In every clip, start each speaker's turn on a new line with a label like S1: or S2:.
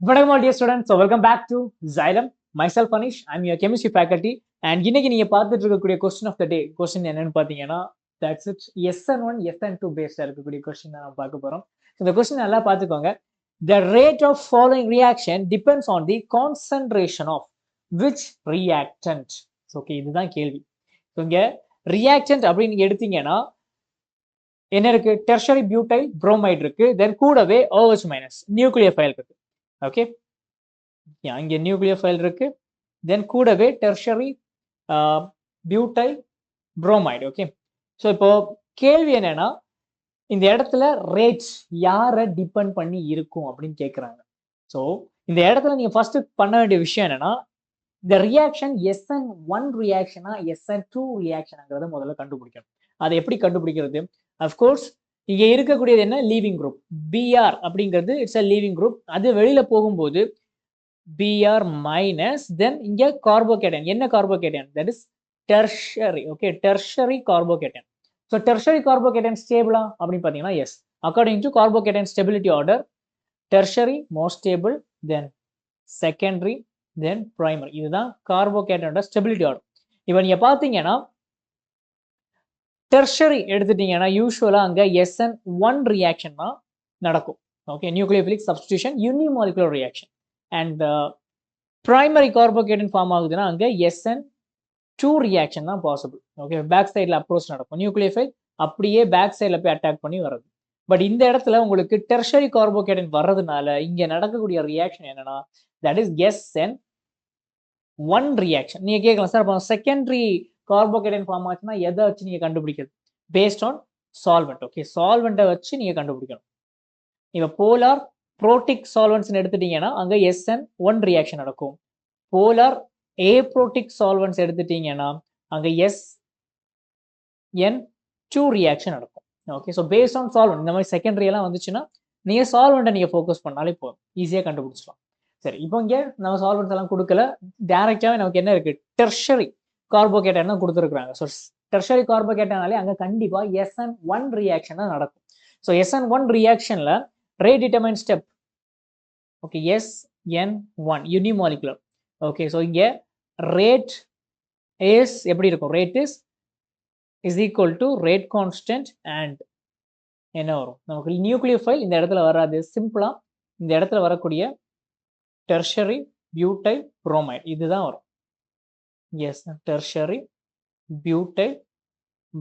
S1: வணக்கம் all dear students. So welcome back to Xylem. Myself Anish. I'm your chemistry faculty. And இன்னைக்கு நீங்க பார்த்துட்டு இருக்கக்கூடிய question of the day. Question என்னன்னு பார்த்தீங்கன்னா, that's it. SN1, SN2 based இருக்கக்கூடிய question தான் நம்ம பார்க்க போறோம். இந்த question நல்லா பார்த்துக்கோங்க. The rate of following reaction depends on the concentration of which reactant. Okay, இதுதான் கேள்வி. இங்க reactant அப்படின்னு நீங்க எடுத்தீங்கன்னா என்ன இருக்கு? டெர்ஷரி பியூட்டைல் புரோமைடு இருக்கு. தென் கூடவே OH மைனஸ் நியூக்ளியோஃபைல் இருக்கு. ஓகே, இங்க நியூக்ளியோஃபைல் இருக்கு. தென் கூடவே tertiary butyl bromide. Okay, so இப்போ கேள்வி என்னன்னா, இந்த இடத்துல ரேட்ஸ் யாரை டிபெண்ட் பண்ணி இருக்கும் அப்படின்னு கேட்குறாங்க. ஸோ இந்த இடத்துல நீங்க ஃபர்ஸ்ட் பண்ண வேண்டிய விஷயம் என்னன்னா, இந்த ரியாக்ஷன் SN1 ரியாக்ஷனா SN2 ரியாக்ஷனாங்கிறத முதல்ல கண்டுபிடிக்கணும். அதை எப்படி கண்டுபிடிக்கிறது? அஃப்கோர்ஸ் இங்க இருக்கக்கூடியது என்ன? Leaving group. Br அப்படிங்கிறது இட்ஸ் அ லீவிங் குரூப். அது வெளியில போகும்போது Br மைனஸ், தென் இங்க கார்போகேட்டன். என்ன carbocation? That is tertiary. Okay, tertiary carbocation. So tertiary carbocation ஸ்டேபிளா அப்படின்னு பார்த்தீங்கன்னா yes. According to carbocation stability order, tertiary most stable, then secondary, then primary. இதுதான் கார்போகேட்டனோட ஸ்டெபிலிட்டி ஆர்டர். இப்போ நீங்க பார்த்தீங்கன்னா டெர்ஷரி எடுத்துட்டீங்கன்னா யூஸ்வலா அங்க SN1 ரியாக்ஷன் தான் நடக்கும். Okay, nucleophilic substitution unimolecular reaction. And primary carbocation form ஆகுதுன்னா அங்க SN2 ரியாக்ஷன் தான் பாசிபிள். ஓகே, பேக் சைடில் அப்ரோச் நடக்கும். நியூக்ளியோஃபைல் அப்படியே பேக் சைடில் போய் அட்டாக் பண்ணி வர்றது. பட் இந்த இடத்துல உங்களுக்கு டெர்ஷரி கார்போகேட்டன் வர்றதுனால இங்க நடக்கக்கூடிய ரியாக்ஷன் என்னன்னா, தட் இஸ் SN1 ரியாக்ஷன். நீங்க கேட்கலாம் சார், அப்போ செகண்டரி கார்போகேட்டன் ஃபார்ம் ஆச்சுன்னா எதை வச்சு நீங்க கண்டுபிடிக்கிறது? Based on solvent. ஓகே, சால்வெண்ட்டை வச்சு நீங்க கண்டுபிடிக்கணும். இப்போ போலார் புரோட்டிக் சால்வெண்ட்ஸ் எடுத்துட்டீங்கன்னா அங்க SN1 ரியாக்ஷன் நடக்கும். போலார் ஏப்ரோட்டிக் சால்வெண்ட்ஸ் எடுத்துட்டீங்கன்னா அங்க SN2 ரியாக்ஷன் நடக்கும். Okay, so based on solvent இந்த மாதிரி செகண்டரி எல்லாம் வந்துச்சுன்னா நீங்க சால்வெண்ட்டை நீங்க ஃபோக்கஸ் பண்ணாலே போதும், ஈஸியாக கண்டுபிடிச்சிடலாம். சரி, இப்போ இங்க நம்ம சால்வெண்ட்ஸ் எல்லாம் கொடுக்கல, டைரக்டாவே நமக்கு என்ன இருக்கு? டெர்ஷரி கார்போகேட்டன் தான் கொடுத்துருக்காங்க. ஸோ டெர்ஷரி கார்போகேட்டனாலே அங்க கண்டிப்பா SN1 ரியாக்ஷன் தான் நடக்கும். ஸோ SN1 ரியாக்ஷன்ல rate determine step. Okay, SN1 unimolecular. Okay, so இங்க ரேட் இஸ் எப்படி இருக்கும்? Rate is equal to rate constant and என்ன வரும் நமக்கு? நியூக்ளியோஃபைல் இந்த இடத்துல வராது, சிம்பிளா இந்த இடத்துல வரக்கூடிய டெர்ஷரி பியூட்டைல் புரோமைடு இதுதான் வரும். Yes, tertiary butyl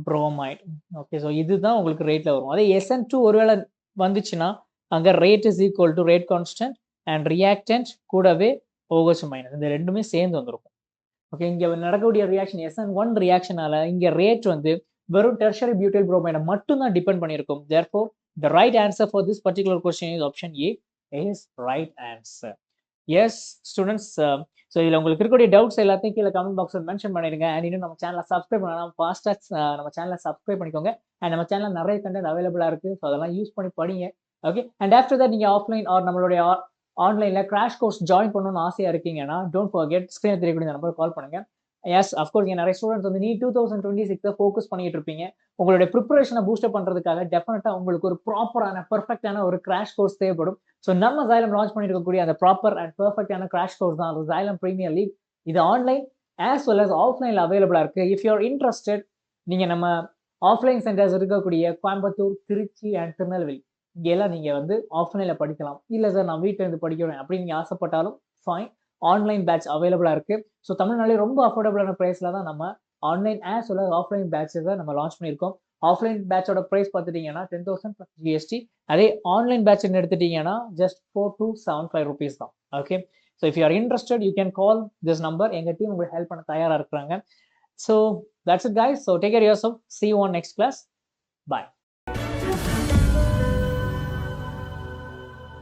S1: bromide. Okay, so இதுதான் உங்களுக்கு ரேட்ல வரும். அதே SN2 ஒருவேளை வந்துச்சுன்னா அங்க rate is equal to rate constant and reactant கூடவே OH மைனஸ், இந்த ரெண்டுமே சேர்ந்து வந்துருக்கும். ஓகே, இங்க நடக்கக்கூடிய ரியாக்ஷன் SN1 ரியாக்ஷனால இங்க ரேட் வந்து வெறும் டெர்ஷரி பியூட்டைல் புரோமைடை மட்டும் தான் depend பண்ணியிருக்கும். therefore the right answer for this particular question is option A is right answer. S students, so இதில் உங்களுக்கு இருக்கக்கூடிய டவுட்ஸ் எல்லாத்தையும் கீழே கமெண்ட் பாக்ஸில் மென்ஷன் பண்ணிடுங்க. அண்ட் இன்னும் நம்ம சேனலை சப்ஸ்கிரைப் பண்ணலாம், ஃபாஸ்ட்டாக நம்ம சேனலை சப்ஸ்கிரைப் பண்ணிக்கோங்க. அண்ட் நம்ம சேனலில் நிறைய கண்டென்ட் அவைலபிளாக இருக்குது, ஸோ அதெல்லாம் யூஸ் பண்ணி படிங்க. ஓகே, அண்ட் ஆஃப்டர் தட் நீங்கள் ஆஃப்லைன் ஆர் நம்மளுடைய ஆன்லைனில் கிராஷ் கோர்ஸ் ஜாயின் பண்ணணும்னு ஆசையாக இருக்கீங்கன்னா டோன்ட் ஃபர்கெட் ஸ்க்ரீனில் தெரியக்கூடிய நம்பர் கால் பண்ணுங்க. எஸ், அஃப்கோர்ஸ் இங்கே நிறைய ஸ்டூடெண்ட்ஸ் வந்து நீ 2026 ஃபோக்கஸ் பண்ணிட்டு இருப்பீங்க. உங்களுடைய ப்ரிப்பரேஷனை பூஸ்டப் பண்ணுறதுக்காக டெஃபினட்டாக உங்களுக்கு ஒரு ப்ராப்பரான பர்ஃபெக்டான ஒரு கிராஷ் கோர்ஸ் தேவைப்படும். ஸோ நம்ம Xylem லான்ச் பண்ணிருக்கக்கூடிய அந்த ப்ராப்பர் அண்ட் பெர்ஃபெக்டான கிராஷ் கோர்ஸ் தான் Xylem பிரீமியர் லீக். இது ஆன்லைன் ஆஸ் வெல் அஸ் ஆஃப்லைன்ல அவைலபிளா இருக்கு. இஃப் யூ ஆர் இன்ட்ரெஸ்டட், நீங்க நம்ம ஆஃப்லைன் சென்டர்ஸ் இருக்கக்கூடிய கோயம்புத்தூர், திருச்சி அண்ட் திருநெல்வேலி இங்கெல்லாம் நீங்க வந்து ஆஃப்லைன்ல படிக்கலாம். இல்லை சார் நான் வீட்டில் இருந்து படிக்கிறேன் அப்படின்னு நீங்க ஆசைப்பட்டாலும் ஃபைன், ஆன்லைன் பேட்ச் அவைலபிளா இருக்கு. ஸோ தமிழ்நாட்டிலே ரொம்ப அஃபோர்டபுளான பிரைஸ்ல தான் நம்ம online as well as offline பேட்சஸை நம்ம லான்ச் பண்ணியிருக்கோம். ஆஃப்லைன் பேட்சோட ப்ரைஸ் பார்த்துட்டீங்கன்னா 10,000 + GST. அதே ஆன்லைன் பேட்ச் எடுத்துட்டீங்கன்னா ஜஸ்ட் 4275 rupees தான். Okay, so if you are interested you can call this number. எங்கள் டீம் உங்களுக்கு ஹெல்ப் பண்ண தயாராக இருக்கிறாங்க. So that's it guys. So take care yourself. see you on next class. Bye.